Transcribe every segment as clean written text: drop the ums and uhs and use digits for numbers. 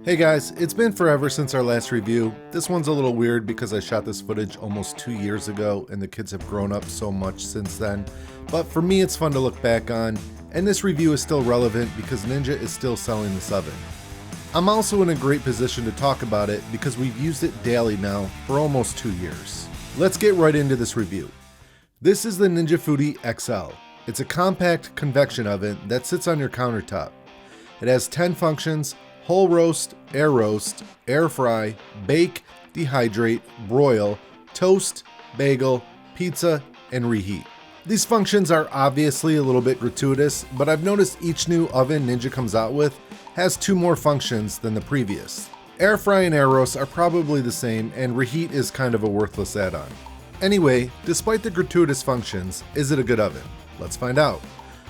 Hey guys, it's been forever since our last review. This one's a little weird because I shot this footage almost 2 years ago and the kids have grown up so much since then. But for me it's fun to look back on, and this review is still relevant because Ninja is still selling this oven. I'm also in a great position to talk about it because we've used it daily now for almost 2 years. Let's get right into this review. This is the Ninja Foodi XL. It's a compact convection oven that sits on your countertop. It has 10 functions: whole roast, air fry, bake, dehydrate, broil, toast, bagel, pizza, and reheat. These functions are obviously a little bit gratuitous, but I've noticed each new oven Ninja comes out with has 2 more functions than the previous. Air fry and air roast are probably the same, and reheat is kind of a worthless add-on. Anyway, despite the gratuitous functions, is it a good oven? Let's find out.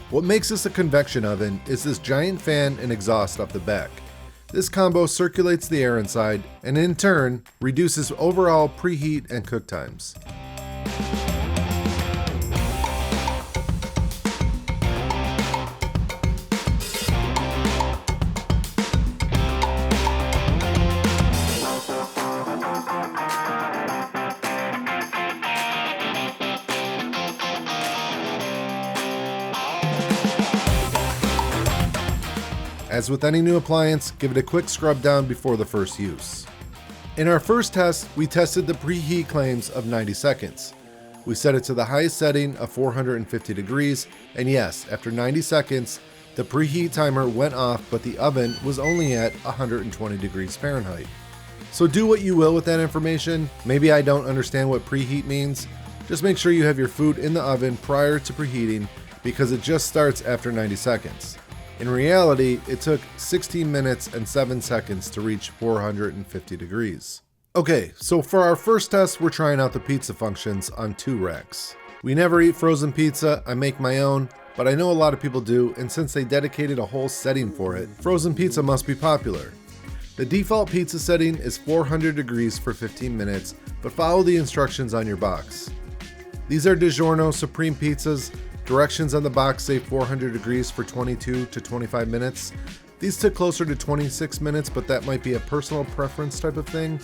What makes this a convection oven is this giant fan and exhaust up the back. This combo circulates the air inside and in turn reduces overall preheat and cook times. As with any new appliance, give it a quick scrub down before the first use. In our first test, we tested the preheat claims of 90 seconds. We set it to the highest setting of 450 degrees, and yes, after 90 seconds, the preheat timer went off, but the oven was only at 120 degrees Fahrenheit. So do what you will with that information. Maybe I don't understand what preheat means. Just make sure you have your food in the oven prior to preheating because it just starts after 90 seconds. In reality, it took 16 minutes and 7 seconds to reach 450 degrees. Okay, so for our first test, we're trying out the pizza functions on 2 racks. We never eat frozen pizza, I make my own, but I know a lot of people do, and since they dedicated a whole setting for it, frozen pizza must be popular. The default pizza setting is 400 degrees for 15 minutes, but follow the instructions on your box. These are DiGiorno Supreme pizzas. Directions on the box say 400 degrees for 22 to 25 minutes. These took closer to 26 minutes, but that might be a personal preference type of thing.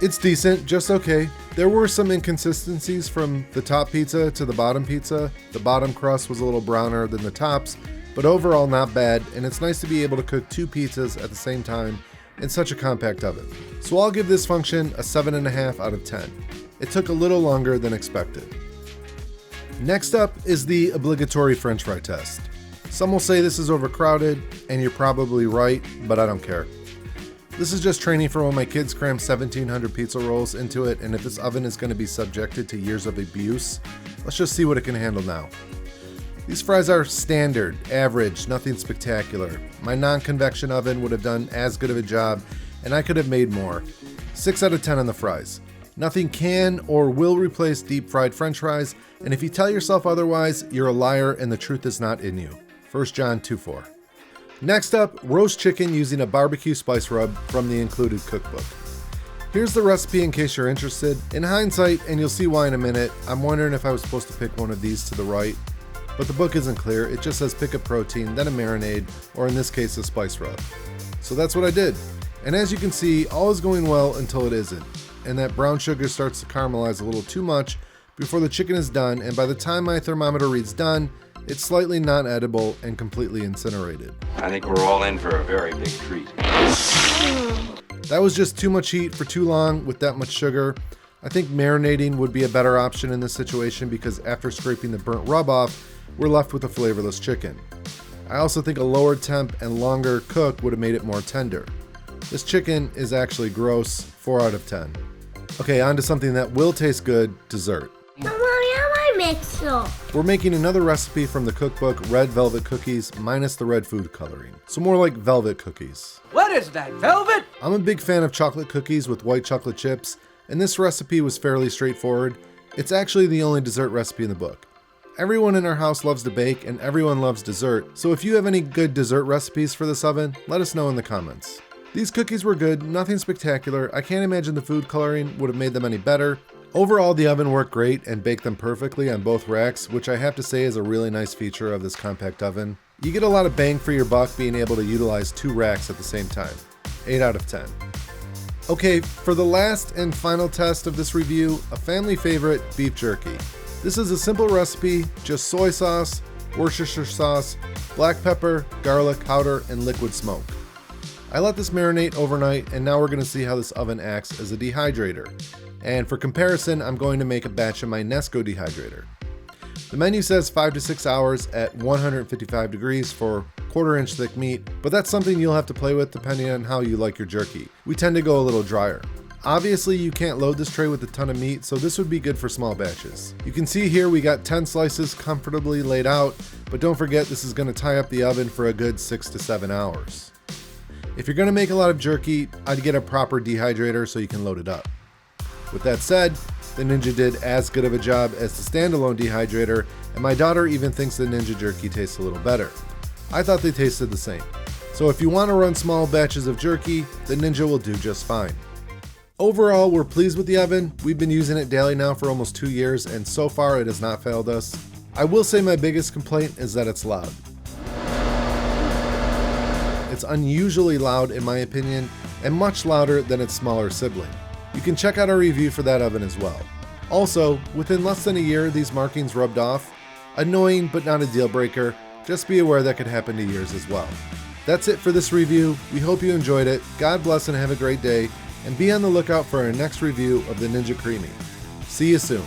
It's decent, just okay. There were some inconsistencies from the top pizza to the bottom pizza. The bottom crust was a little browner than the tops, but overall not bad, and it's nice to be able to cook 2 pizzas at the same time in such a compact oven. So I'll give this function a 7.5 out of 10. It took a little longer than expected. Next up is the obligatory French fry test. Some will say this is overcrowded, and you're probably right, but I don't care. This is just training for when my kids cram 1,700 pizza rolls into it, and if this oven is going to be subjected to years of abuse, let's just see what it can handle now. These fries are standard, average, nothing spectacular. My non-convection oven would have done as good of a job, and I could have made more. 6 out of 10 on the fries. Nothing can or will replace deep fried French fries, and if you tell yourself otherwise, you're a liar and the truth is not in you. 1 John 2:4. Next up, roast chicken using a barbecue spice rub from the included cookbook. Here's the recipe in case you're interested. In hindsight, and you'll see why in a minute, I'm wondering if I was supposed to pick one of these to the right, but the book isn't clear. It just says pick a protein, then a marinade, or in this case, a spice rub. So that's what I did. And as you can see, all is going well until it isn't. And that brown sugar starts to caramelize a little too much before the chicken is done, and by the time my thermometer reads done, it's slightly non-edible and completely incinerated. I think we're all in for a very big treat. That was just too much heat for too long with that much sugar. I think marinating would be a better option in this situation because after scraping the burnt rub off, we're left with a flavorless chicken. I also think a lower temp and longer cook would have made it more tender. This chicken is actually gross, 4 out of 10. Okay, on to something that will taste good, dessert. We're making another recipe from the cookbook, Red Velvet Cookies, minus the red food coloring. So more like velvet cookies. What is that, velvet? I'm a big fan of chocolate cookies with white chocolate chips, and this recipe was fairly straightforward. It's actually the only dessert recipe in the book. Everyone in our house loves to bake, and everyone loves dessert, so if you have any good dessert recipes for this oven, let us know in the comments. These cookies were good, nothing spectacular. I can't imagine the food coloring would have made them any better. Overall, the oven worked great and baked them perfectly on both racks, which I have to say is a really nice feature of this compact oven. You get a lot of bang for your buck being able to utilize 2 racks at the same time. 8 out of 10. Okay, for the last and final test of this review, a family favorite, beef jerky. This is a simple recipe, just soy sauce, Worcestershire sauce, black pepper, garlic powder, and liquid smoke. I let this marinate overnight, and now we're going to see how this oven acts as a dehydrator. And for comparison, I'm going to make a batch in my Nesco dehydrator. The menu says 5 to 6 hours at 155 degrees for 1/4 inch thick meat, but that's something you'll have to play with depending on how you like your jerky. We tend to go a little drier. Obviously, you can't load this tray with a ton of meat, so this would be good for small batches. You can see here we got 10 slices comfortably laid out, but don't forget this is going to tie up the oven for a good 6 to 7 hours. If you're going to make a lot of jerky, I'd get a proper dehydrator so you can load it up. With that said, the Ninja did as good of a job as the standalone dehydrator, and my daughter even thinks the Ninja jerky tastes a little better. I thought they tasted the same. So if you want to run small batches of jerky, the Ninja will do just fine. Overall, we're pleased with the oven. We've been using it daily now for almost 2 years, and so far it has not failed us. I will say my biggest complaint is that it's loud. It's unusually loud in my opinion, and much louder than its smaller sibling. You can check out our review for that oven as well. Also, within less than a year, these markings rubbed off. Annoying, but not a deal breaker. Just be aware that could happen to yours as well. That's it for this review. We hope you enjoyed it. God bless and have a great day. And be on the lookout for our next review of the Ninja Creamy. See you soon.